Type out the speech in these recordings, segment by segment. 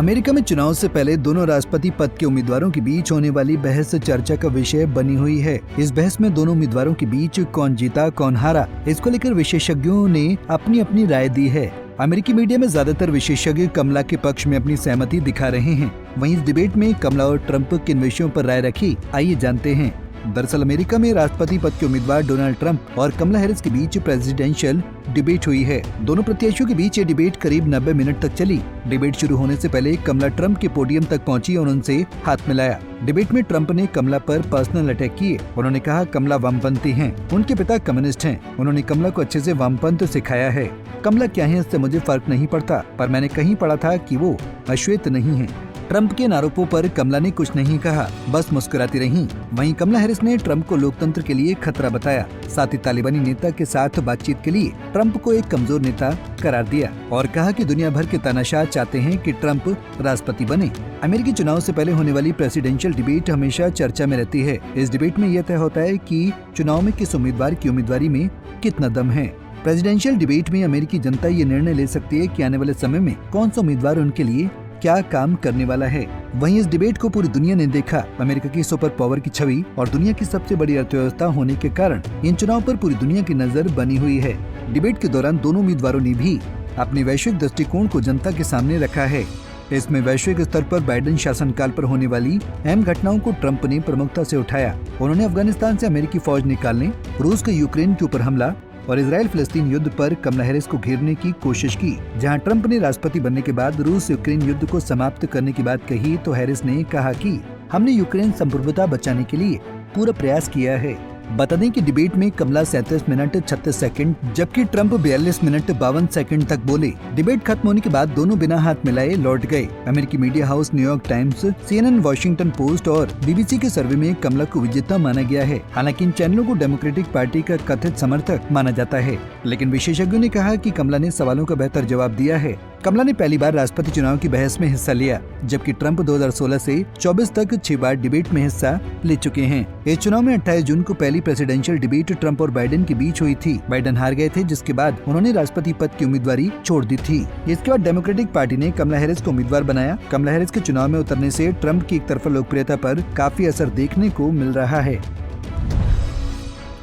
America में चुनाव से पहले दोनों राष्ट्रपति पद के उम्मीदवारों के बीच होने वाली बहस चर्चा का विषय बनी हुई है। इस बहस में दोनों उम्मीदवारों के बीच कौन जीता कौन हारा, इसको लेकर विशेषज्ञों ने अपनी अपनी राय दी है। अमेरिकी मीडिया में ज्यादातर विशेषज्ञ कमला के पक्ष में अपनी सहमति दिखा रहे हैं। वहीं इस डिबेट में कमला और ट्रंप किन विषयों पर राय रखी, आइए जानते हैं। दरअसल अमेरिका में राष्ट्रपति पद के उम्मीदवार डोनाल्ड ट्रंप और कमला हैरिस के बीच प्रेसिडेंशियल डिबेट हुई है। दोनों प्रत्याशियों के बीच ये डिबेट करीब 90 मिनट तक चली। डिबेट शुरू होने से पहले कमला ट्रंप के पोडियम तक पहुंची और उनसे हाथ मिलाया। डिबेट में ट्रंप ने कमला पर पर्सनल अटैक किए। उन्होंने कहा कमला वामपंथी हैं, उनके पिता कम्युनिस्ट हैं। उन्होंने कमला को अच्छे से वामपंथ सिखाया है। कमला क्या है इससे मुझे फर्क नहीं पड़ता, पर मैंने कहीं पढ़ा था कि वो अश्वेत नहीं है। ट्रंप के इन आरोपों पर कमला ने कुछ नहीं कहा, बस मुस्कुराती रहीं। वहीं कमला हैरिस ने ट्रंप को लोकतंत्र के लिए खतरा बताया। साथ ही तालिबानी नेता के साथ बातचीत के लिए ट्रंप को एक कमजोर नेता करार दिया और कहा कि दुनिया भर के तानाशाह चाहते हैं कि ट्रंप राष्ट्रपति बने। अमेरिकी चुनाव से पहले होने वाली प्रेसिडेंशियल डिबेट हमेशा चर्चा में रहती है। इस डिबेट में यह तय होता है कि चुनाव में किस उम्मीदवार की उम्मीदवारी में कितना दम है। प्रेसिडेंशियल डिबेट में अमेरिकी जनता ये निर्णय ले सकती है कि आने वाले समय में कौन सा उम्मीदवार उनके लिए क्या काम करने वाला है। वहीं इस डिबेट को पूरी दुनिया ने देखा। अमेरिका की सुपर पावर की छवि और दुनिया की सबसे बड़ी अर्थव्यवस्था होने के कारण इन चुनाव पर पूरी दुनिया की नजर बनी हुई है। डिबेट के दौरान दोनों उम्मीदवारों ने भी अपने वैश्विक दृष्टिकोण को जनता के सामने रखा है। इसमें वैश्विक स्तर पर बाइडेन शासनकाल पर होने वाली अहम घटनाओं को ट्रंप ने प्रमुखता से उठाया। उन्होंने अफगानिस्तान से अमेरिकी फौज निकालने, रूस के यूक्रेन के ऊपर हमला और इजराइल फिलिस्तीन युद्ध पर कमला हैरिस को घेरने की कोशिश की। जहां ट्रंप ने राष्ट्रपति बनने के बाद रूस यूक्रेन युद्ध को समाप्त करने की बात कही, तो हैरिस ने कहा कि हमने यूक्रेन संप्रभुता बचाने के लिए पूरा प्रयास किया है। बता दें कि डिबेट में कमला 37 मिनट 36 सेकंड जबकि ट्रंप 42 मिनट 52 सेकंड तक बोले। डिबेट खत्म होने के बाद दोनों बिना हाथ मिलाए लौट गए। अमेरिकी media house New York times, CNN, Washington post और BBC के सर्वे में कमला को विजेता माना गया है। हालांकि इन चैनलों को डेमोक्रेटिक पार्टी का कथित समर्थक माना जाता है, लेकिन विशेषज्ञों ने कहा कि कमला ने सवालों का बेहतर जवाब दिया है। कमला ने पहली बार राष्ट्रपति चुनाव की बहस में हिस्सा लिया, जबकि ट्रंप 2016 से 24 तक 6 बार डिबेट में हिस्सा ले चुके हैं। इस चुनाव में 28 जून को पहली प्रेसिडेंशियल डिबेट ट्रंप और बाइडेन के बीच हुई थी। बाइडेन हार गए थे, जिसके बाद उन्होंने राष्ट्रपति पद की उम्मीदवारी छोड़ दी थी। इसके बाद डेमोक्रेटिक पार्टी ने कमला हैरिस को उम्मीदवार बनाया। कमला हैरिस के चुनाव में उतरने से ट्रंप की एक तरफा लोकप्रियता पर काफी असर देखने को मिल रहा है।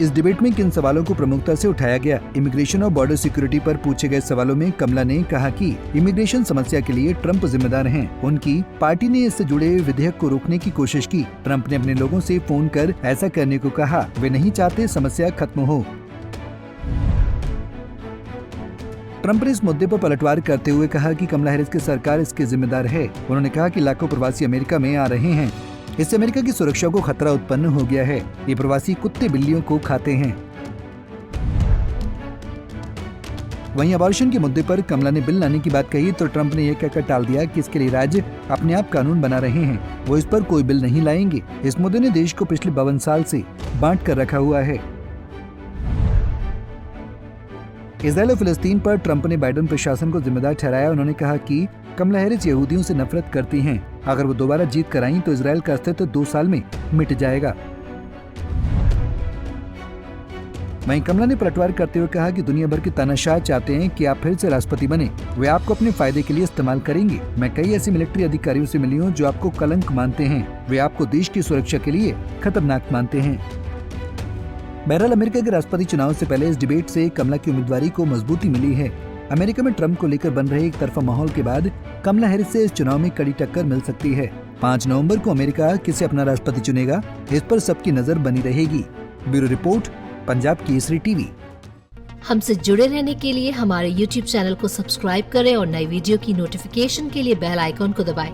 इस डिबेट में किन सवालों को प्रमुखता से उठाया गया? इमिग्रेशन और बॉर्डर सिक्योरिटी पर पूछे गए सवालों में कमला ने कहा कि इमिग्रेशन समस्या के लिए ट्रंप जिम्मेदार हैं। उनकी पार्टी ने इससे जुड़े विधेयक को रोकने की कोशिश की। ट्रंप ने अपने लोगों से फोन कर ऐसा करने को कहा। वे नहीं चाहते समस्या खत्म हो। ट्रंप ने इस मुद्दे पर पलटवार करते हुए कहा कि कमला हैरिस की सरकार इसके जिम्मेदार है। उन्होंने कहा कि लाखों प्रवासी अमेरिका में आ रहे हैं, इससे अमेरिका की सुरक्षा को खतरा उत्पन्न हो गया है। ये प्रवासी कुत्ते बिल्लियों को खाते हैं। वहीं अबॉर्शन के मुद्दे पर कमला ने बिल लाने की बात कही, तो ट्रंप ने यह कहकर टाल दिया कि इसके लिए राज्य अपने आप कानून बना रहे हैं, वो इस पर कोई बिल नहीं लाएंगे। इस मुद्दे ने देश को पिछले 52 साल से बांट कर रखा हुआ है। इजराइल और फिलिस्तीन पर ट्रंप ने बाइडेन प्रशासन को जिम्मेदार ठहराया। उन्होंने कहा कि कमला हैरिस यहूदियों से नफरत करती हैं। अगर वो दोबारा जीत कर आईं तो इजराइल का अस्तित्व 2 साल में मिट जाएगा। वहीं कमला ने पलटवार करते हुए कहा कि दुनिया भर के तानाशाह चाहते हैं कि आप फिर से राष्ट्रपति बने। वे आपको अपने फायदे के लिए इस्तेमाल करेंगे। मैं कई ऐसे मिलिट्री अधिकारियों से मिली हूँ जो आपको कलंक मानते हैं। वे आपको देश की सुरक्षा के लिए खतरनाक मानते हैं। बहरहाल अमेरिका के राष्ट्रपति चुनाव से पहले इस डिबेट से कमला की उम्मीदवारी को मजबूती मिली है। अमेरिका में ट्रंप को लेकर बन रहे एक तरफा माहौल के बाद कमला हैरिस से इस चुनाव में कड़ी टक्कर मिल सकती है। 5 नवंबर को अमेरिका किसे अपना राष्ट्रपति चुनेगा, इस पर सबकी नजर बनी रहेगी। Bureau report, Punjab Kesari TV. हमसे जुड़े रहने के लिए हमारे YouTube चैनल को सब्सक्राइब करें और नई वीडियो की नोटिफिकेशन के लिए बेल आइकॉन को दबाएं।